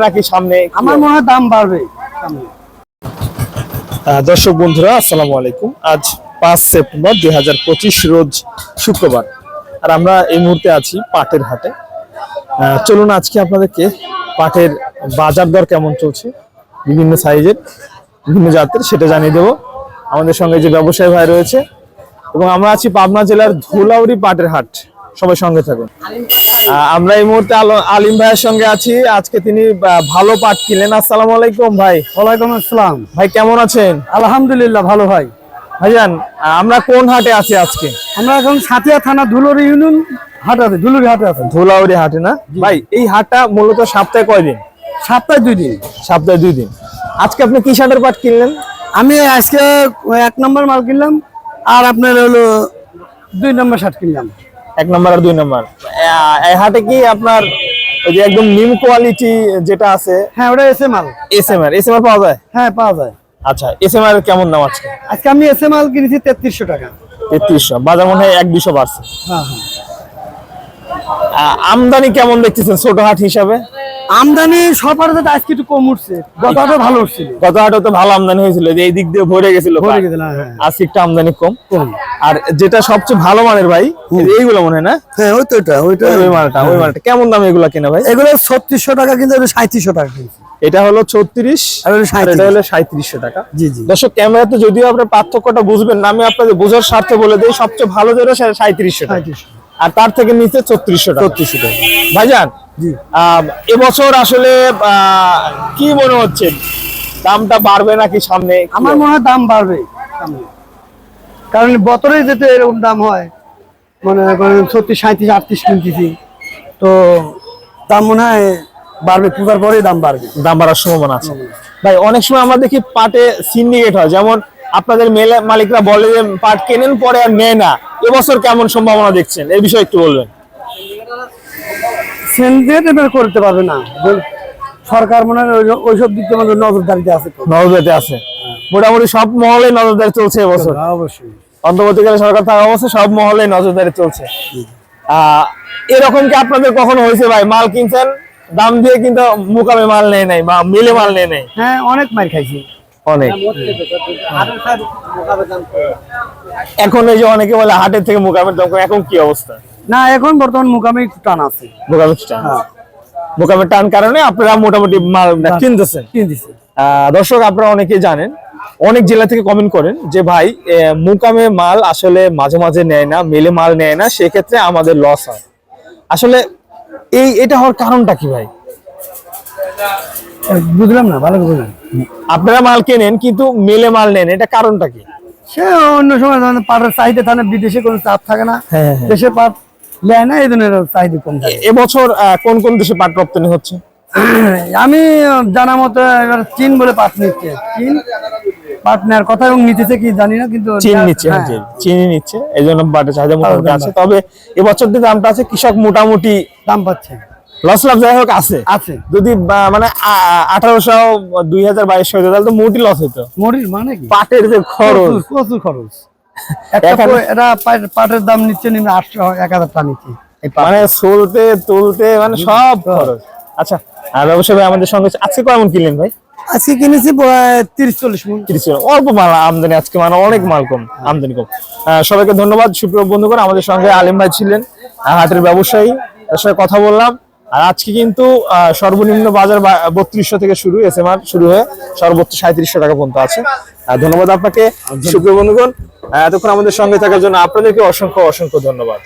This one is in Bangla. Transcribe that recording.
নাকি সামনে আমার মনে হয় দাম বাড়বে। দর্শক বন্ধুরা আসসালামু আলাইকুম। আজ 5 সেপ্টেম্বর 2025 রোজ শুক্রবার, আর আমরা এই মুহূর্তে আছি পাটের হাটে। চলুন আজকে আপনাদেরকে পাটের বাজার দর কেমন চলছে, বিভিন্ন সাইজের বিভিন্ন জাতের, সেটা জানিয়ে দেবো। আমাদের সঙ্গে যে ব্যবসায়ী ভাই রয়েছে, এবং আমরা আছি পাবনা জেলার ধুলাউড়ি পাটের হাট। সবাই সঙ্গে থাকুন। আমরা এই মুহূর্তে আলিম ভাইয়ের সঙ্গে আছি। আজকে তিনি ভালো পাট কিনলেন। আসসালামু আলাইকুম ভাই। ওয়ালাইকুম আসসালাম ভাই, কেমন আছেন? আলহামদুলিল্লাহ ভালো ভাই। ভাইজান, আমরা কোন হাটে আছি আজকে? আমরা এখন সাতিয়া থানা ধুলাউড়ি ইউনিয়ন হাট আছে, ধুলাউড়ি হাটে আছে। ধুলাউড়ি হাটে না ভাই? এই হাটটা মূলত সপ্তাহে কয়দিন? সপ্তাহে 2 দিন। সপ্তাহে 2 দিন। আজকে আপনি কি শার্টের পাট কিনলেন? আমি আজকে 1 নম্বর মাল কিনলাম, আর আপনার হলো 2 নম্বর শার্ট কিনলাম। 1 নম্বর আর 2 নম্বর। এই হাটে কি আপনার ওই যে একদম নিম কোয়ালিটি যেটা আছে? হ্যাঁ, ওটা এসএ মাল। এসএমআর পাওয়া যায়? হ্যাঁ, পাওয়া যায়। আচ্ছা, এসএমআর কেমন দাম আজকে? আজকে আমি এসএ মাল কিনেছি 3300 টাকা। 3300। বাজার মনে হয় 1-200 বাড়ছে। হ্যাঁ হ্যাঁ। আমদানি কেমন দেখতেছেন ছোট হাট হিসাবে? আমদানি সব হাটে আজকে একটু কম উঠছে, গত হাটে ভালো উঠছিল। গত হাটে তো ভালো আমদানি হয়েছিল, এই দিক দিয়ে ভরে গেছিল। হ্যাঁ। আজকে একটু আমদানি কম। কম। আর যেটা সবচেয়ে ভালো মানের ভাই, এইগুলো মনে হয় না? হ্যাঁ, ওইটা ওই মালটা কেমন দাম এগুলা কেনা ভাই? এগুলো 3600 টাকা, কিন্তু 3700 টাকা কিনছি। এটা হলো 36 আর এটা হলো 3700 টাকা। জি জি। দর্শক, ক্যামেরাতে যদিও আপনার পার্থক্যটা বুঝবেন না, আমি আপনাদের বোঝার স্বার্থে বলে দিই। সবচেয়ে ভালো যেটা 3700 টাকা, আর তার থেকে নিচে 3400 টাকা। 3400 টাকা। ভাইজান, জি, এবছর আসলে কি মনে হচ্ছে, দামটা বাড়বে নাকি সামনে? আমার মনে হয় দাম বাড়বে সামনে, কারণ বছরে যেতে এরকম দাম হয়, মানে 36, 37, 38 কিনতেছি, তো দাম মনে হয় বাড়বে। পূজার পরে দাম বাড়বে, দাম বাড়ার সম্ভাবনা আছে ভাই। অনেক সময় আমরা দেখি পাটে সিন্ডিকেট হয়, যেমন আপনাদের মালিকরা বলে যে পাট কেনেন পরে আর নেয় না। এবছর কেমন সম্ভাবনা দেখছেন, এই বিষয়ে একটু বলবেন। সিন্ডিকেট এবার করতে পারবে না, সরকার মনে হয় ওইসব দিক থেকে নজরদারিতে আছে। নজরদারিতে আছে, মোটামুটি সব মহলে নজরদারি চলছে এবছর। অবশ্যই অন্তর্বর্তীকালীন সরকার থাকা অবস্থা সব মহলে নজরদারি চলছে। এরকম কি আপনাদের কখনো হয়েছে ভাই, মাল কিনছেন দাম দিয়ে কিন্তু মুকামে মাল নেয় নাই বা মিলে মাল নেয় নাই? হ্যাঁ, অনেক মার খাইছি, অনেক। এখন এই যে অনেকে বলে হাটের থেকে মুকামের দাম কম, এখন কি অবস্থা? না, এখন বর্তমান মুকামে একটু টান আছে। মুকামের টান কারণে আপনারা মোটামুটি মাল কিনতেছেন। দর্শক, আপনারা অনেকে জানেন, অনেক জেলা থেকে কমেন্ট করেন যে ভাই মুকামে মাল আসলে মাঝে মাঝে নেয় না, মেলে মাল নেয় না, সেক্ষেত্রে আমাদের লস হয়। আসলে এটা হওয়ার কারণটা কি ভাই? বুঝলাম না, ভালো বুঝলাম। আপনারা মাল কেনেন কিন্তু মেলে মাল নেন, এটা কারণটা কি? সে অন্য সময় পাটের চাহিদা থাকে, বিদেশে কোনো চাপ থাকে না, দেশে পাট নেয় না, এই জন্য চাহিদা কম থাকে। এবছর কোন কোন দেশে পাট রপ্তানি হচ্ছে? আমি জানা মতো এবার চীন বলে পাট নিচ্ছে, চীন পাট নেওয়ার কথা, এবং নিতেছে কি জানি না, কিন্তু চীন নিচ্ছে। চীনই নিচ্ছে, এই জন্য পাটের চাহিদা মোটামুটি আছে। তবে এবছর যে দামটা আছে, কৃষক মোটামুটি দাম পাচ্ছে। লস লাভ যাই হোক আছে। যদি মানে 1800 2022 হইতো তাহলে তো মোটি লস হইতো। মোটির মানে কি? পাটের যে খরচ, প্রচুর খরচ। এটা পাটের দাম নিচ্ছে নিম্ন 800-1000 টাকা নিচ্ছে, মানে চলতে তুলতে মানে সব খরচ। আচ্ছা, আর ব্যবসায়ী আমাদের সঙ্গে আজকে কেমন কিনলেন ভাই? আজকে কিনেছি 30-40 মণ। অল্প মাল আমদানি আজকে, মানে অনেক মাল কম, আমদানি কম। সবাইকে ধন্যবাদ। সুপ্রিয় বন্ধুগণ, আমাদের সঙ্গে আলিম ভাই ছিলেন, হাটের ব্যবসায়ী, তার সাথে কথা বললাম। আর আজকে কিন্তু সর্বনিম্ন বাজার 3200 থেকে শুরু, এসএমআর শুরু হয়ে সর্বোচ্চ 3700 টাকা পর্যন্ত আছে। ধন্যবাদ আপনাকে সুপ্রিয় বন্ধুগণ, এতক্ষণ আমাদের সঙ্গে থাকার জন্য আপনাদেরকে অসংখ্য অসংখ্য ধন্যবাদ।